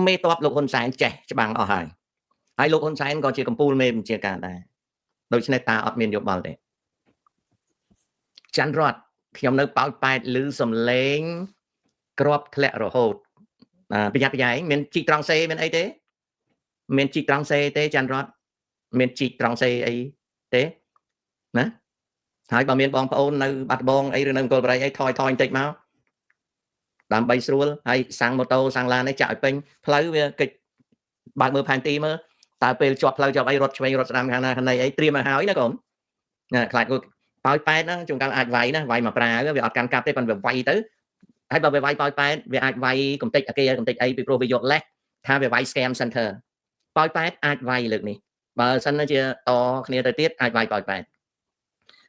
មេតបលោកហ៊ុនសែនចេះច្បាំងអស់ហើយលោកហ៊ុនសែនក៏ជាកម្ពូលមេបញ្ជាការដែរដូច្នេះតាអត់មានយោបល់ទេច័ន្ទរតខ្ញុំនៅប៉ោយប៉ែតឮសំឡេងក្របធ្លាក់រហូតប្រយ័ត្នប្រយែងមានជីកត្រង់សេមានអីទេមានជីកត្រង់សេទេច័ន្ទរតមានជីកត្រង់សេអីទេណាហើយបើមានបងប្អូននៅបាត់ដំបងអីឬនៅអង្គរបរិយអីថយបន្តិចមកដើម្បីស្រួលហើយសាំងម៉ូតូសាំងឡាននេះចាក់ឲ្យពេញផ្លូវវាកិច្ចបើកមើលផែនទីមើលតើពេលជាប់ផ្លូវជាប់អីរត់ឆ្វេងរត់ស្ដាំខាងណាខាងណីអីត្រៀមមកហើយណាកូនណាខ្លាចគាត់ប៉ោយប៉ែតណាជួនកាលអាចវាយណាវាយមកប្រាវាអត់កាន់កាប់ទេប៉ុន្តែវាវាយទៅហើយបើវាវាយប៉ោយប៉ែតវាអាចវាយកំតិចអាគេកំតិចអីពីព្រោះវាយកលេសថាវាវាយ scam center ប៉ោយប៉ែតអាចវាយលើកនេះបើសិនជាតគ្នាទៅទៀតអាចវាយប៉ោយប៉ែត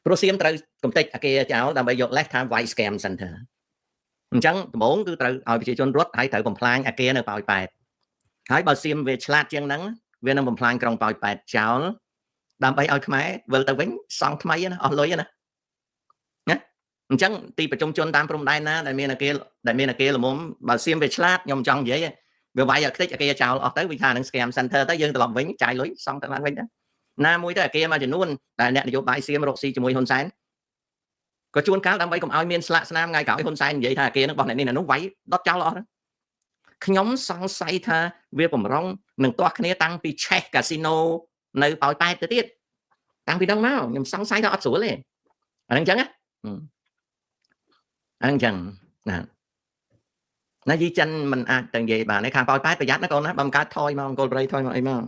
ព្រោះសៀមត្រូវកំតិចអាគេចោលដើម្បីយកលេសថាវាយ scam center អញ្ចឹងដំបូងគឺត្រូវឲ្យប្រជាជនរត់ហើយត្រូវបំផ្លាញអាគារនៅប៉ោយប៉ែតហើយបើសៀមវាឆ្លាតជាងហ្នឹងវានឹងបំផ្លាញក្រុងប៉ោយប៉ែតចោលដើម្បីឲ្យខ្មែរវិលទៅវិញសង់ថ្មីណាអស់លុយណាអញ្ចឹងទីប្រជុំជនតាមព្រំដែនណាដែលមានអាគារល្មមបើសៀមវាឆ្លាតខ្ញុំចង់និយាយវាវាយឲ្យខ្ទេចអាគារចោលអស់ទៅវាថានឹង scam center ទៅយើងត្រឡប់វិញចាយលុយសង់ទៅឡើងវិញទៅណាមួយទៅអាគារមួយចំនួនដែលអ្នកនយោបាយសៀមរកស៊ីជាមួយហ៊ុនសែនក៏ជួនកាលដើម្បីកុំឲ្យមានស្លាកស្នាមថ្ងៃក្រោយហ៊ុនសែននិយាយថាអាគារនឹងបោះអ្នកនេះនោះវាយដុតចោលអស់ខ្ញុំសង្ស័យថាវាបំរុងនឹងទាស់គ្នាតាំងពីឆេះកាស៊ីណូនៅប៉ោយប៉ែតទៅទៀតតាំងពីដល់មកខ្ញុំសង្ស័យថាអត់ស្រួលទេអាហ្នឹងអញ្ចឹងណាអញ្ចឹងណាយីចិនមិនអាចទៅនិយាយបានទេខាងប៉ោយប៉ែតប្រយ័ត្នណាកូនណាបើមិនកើតថយមកអង្គលប្រៃថយមកអីមក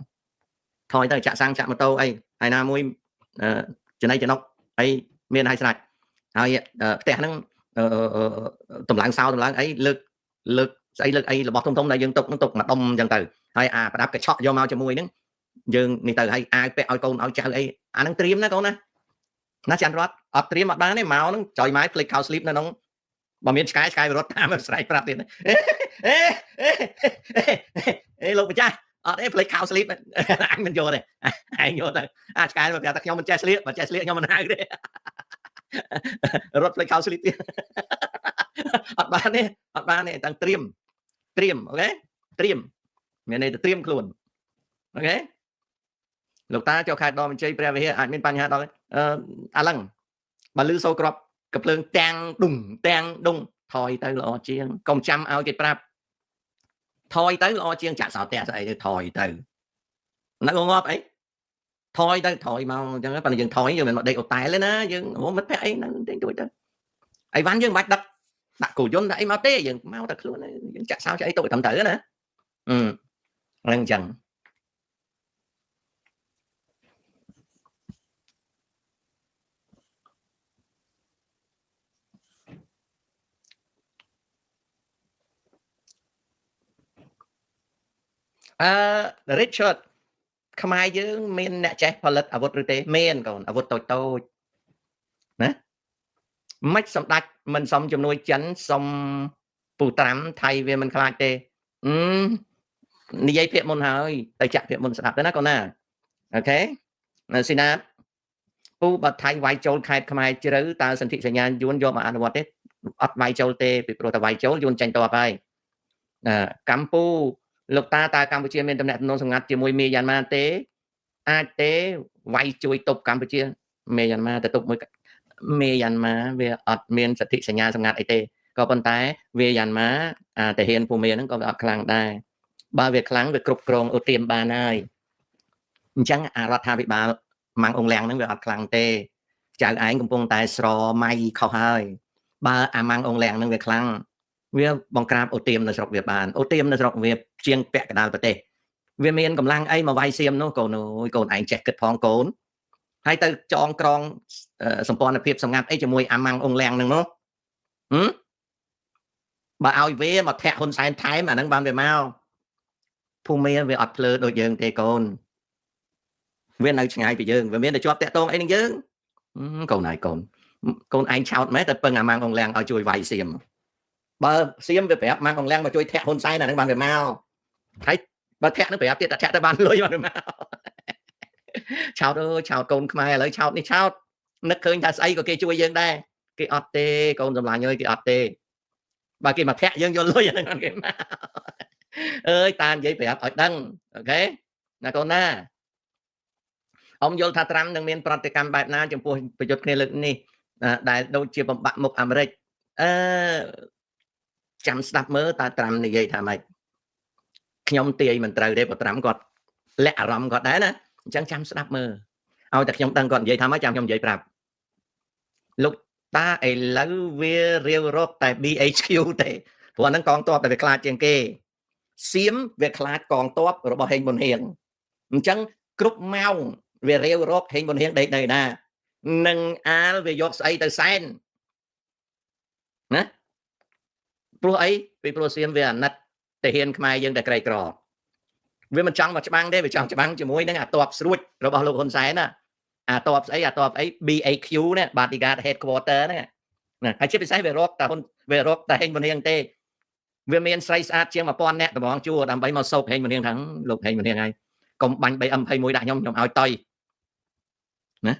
ថយទៅចាក់សាំងចាក់ម៉ូតូអីហើយណាមួយចំណៃចំណុកអីមានហើយស្រេចហើយផ្ទះហ្នឹងតម្លើងសោតម្លើងអីលើកស្អីលើកអីរបស់ធំដែលយើងទុកមកដុំអញ្ចឹងទៅហើយប្រដាប់កញ្ឆក់យកមកជាមួយហ្នឹងយើងនេះទៅហើយអាវពាក់ឲ្យកូនឲ្យចៅអីអាហ្នឹងត្រៀមណាកូនណាច័ន្ទរតអត់ត្រៀមអត់បានទេមកហ្នឹងចុយម៉ែភ្លេចខោស្លីបនៅក្នុងបើមានឆ្កែរត់តាមស្រែកប្រាប់ទៀតលោកម្ចាស់អត់ទេភ្លេចខោស្លីបអញមិនយកទេឯងយកទៅឆ្កែប្រាប់ថាខ្ញុំមិនចេះស្លៀកបើចេះស្លៀកខ្ញុំមិនហៅទេរត់ភ្លេចខោស្លីបទៀតអត់បានទេតាំងត្រៀមអូខេត្រៀមមានន័យទៅត្រៀមខ្លួនអូខេលោកតាចុះខេត្តដមជ័យព្រះវិហារអាចមានបញ្ហាដល់អាឡឹងបើលឺសូរក្របកភ្លើងទាំងដុងថយទៅល្អជាងកុំចាំឲ្យគេប្រាប់ថយទៅល្អជាងចាក់សោផ្ទះស្អីទៅថយទៅនៅងាប់អីថយមកអញ្ចឹងប៉ុន្តែយើងថយយើងមិនមកដេកអូតែលទេណាយើងមិត្តភក្តិអីហ្នឹងតិចតួចទៅអីវ៉ាន់យើងមិនបាច់ដាក់គោយន្តដាក់អីមកទេយើងមកតែខ្លួនយើងចាក់សោចាក់អីទៅត្រឹមត្រូវណាហ្នឹងអញ្ចឹងRichard ខ្មែរយើងមានអ្នកចេះផលិតអាវុធឬទេមានកូនអាវុធតូចណាមិនសម្ដេចមិនសមជំនួយចិនសុំពូត្រាំថៃវាមិនខ្លាចទេនិយាយភាគមុនហើយទៅចាក់ភាគមុនស្ដាប់ទៅណាកូនណាអូខេស៊ីណាពូបើថៃវាយចូលខេត្តខ្មែរជ្រៅតើសន្ធិសញ្ញាយួនយកមកអនុវត្តទេអត់វាយចូលទេពីព្រោះតែវាយចូលយួនចាញ់តបហើយកម្ពុជាលោកតាតើកម្ពុជាមានតំណែងសម្ងាត់ជាមួយមីយ៉ាន់ម៉ាទេអាចទេវាយជួយទប់កម្ពុជាមីយ៉ាន់ម៉ាទៅទប់មួយមីយ៉ាន់ម៉ាវាអត់មានសន្ធិសញ្ញាសម្ងាត់អីទេក៏ប៉ុន្តែវាយ៉ាន់ម៉ាតាហ៊ានភូមិហ្នឹងក៏វាអត់ខ្លាំងដែរបើវាខ្លាំងវាគ្រប់គ្រងអូទៀមបានហើយអញ្ចឹងរដ្ឋាភិបាលម៉ាំងអងលៀងហ្នឹងវាអត់ខ្លាំងទេចៅឯងកំពុងតែស្រមៃខុសហើយបើអាម៉ាំងអងលៀងហ្នឹងវាខ្លាំងវាបង្ក្រាបអូទៀមនៅស្រុកវាបានអូទៀមនៅស្រុកវាជាងពាក់កណ្ដាលប្រទេសវាមានកម្លាំងអីមកវាយសៀមនោះកូនអើយកូនឯងចេះគិតផងកូនហើយទៅចងក្រងសម្ព័ន្ធភាពសម្ងាត់អីជាមួយអាម៉ាំងអងលៀងហ្នឹងនោះបើឲ្យវាមកធាក់ហ៊ុនសែនថែមអាហ្នឹងបានវាមកភូមិវាអត់ភ្លើដូចយើងទេកូនវានៅឆ្ងាយពីយើងវាមានតែជាប់តាក់ទងអីនឹងយើងកូនឯងកូនឯងឆោតម៉េចតែពឹងអាម៉ាំងអងលៀងឲ្យជួយវាយសៀមបើសៀមវាប្រាប់ម៉ាំងអងលៀងមកជួយធាក់ហ៊ុនសែនអាហ្នឹងបានវាមកហើយបើធាក់នឹងប្រាប់ទៀតតែធាក់ទៅបានលុយបានវាមកឆោតអើយឆោតកូនខ្មែរឥឡូវឆោតនេះឆោតនឹកឃើញថាស្អីក៏គេជួយយើងដែរគេអត់ទេកូនសម្លាញ់អើយគេអត់ទេបើគេមកធាក់យើងយកលុយអាហ្នឹងគេមក ơi ta vậy phải ở đăng ok là con na ông vô tha tram đang miền Pratikam Bạch Na trong phốประยุทธ์គ្នាលើកនេះដែលដូចជាបំបាក់មុខអាមេរិកចាំស្ដាប់មើលតើត្រាំនិយាយថាម៉េចខ្ញុំទាយមិនត្រូវទេបើត្រាំគាត់លាក់អារម្មណ៍គាត់ដែរណាអញ្ចឹងចាំស្ដាប់មើលឲ្យតែខ្ញុំដឹងគាត់និយាយថាម៉េចចាំខ្ញុំនិយាយប្រាប់លោកតាឥឡូវវារាវរកតែ BHQ ទេព្រោះហ្នឹងកងទ័ពតែវាខ្លាចជាងគេសៀមវាខ្លាចកងទ័ពរបស់ហេងប៊ុនហៀងអញ្ចឹងគ្រប់ម៉ោងវារាវរកហេងប៊ុនហៀងដេកនៅណានឹងអាលវាយកស្អីទៅសែនណាព្រោះអីពីព្រោះសៀមវាអាណិតតាហ៊ានខ្មែរយើងតែក្រីក្រវាមិនចង់មកច្បាំងទេវាចង់ច្បាំងជាមួយនឹងអាតបស្រួចរបស់លោកហ៊ុនសែនណាអាតបស្អី BAQ ណា Bodyguard Headquarter ហ្នឹងណាហើយជាពិសេសវារកតែហ៊ុនវារកតែហេងប៊ុនហៀងទេវាមានស្រីស្អាតជាង 1000 នាក់តម្រងជួរដើម្បីមកសោកហេងប៊ុនហៀងថាលោកហេងប៊ុនហៀងហើយកុំបាញ់ 3M21 ដាក់ខ្ញុំឲ្យតុយណា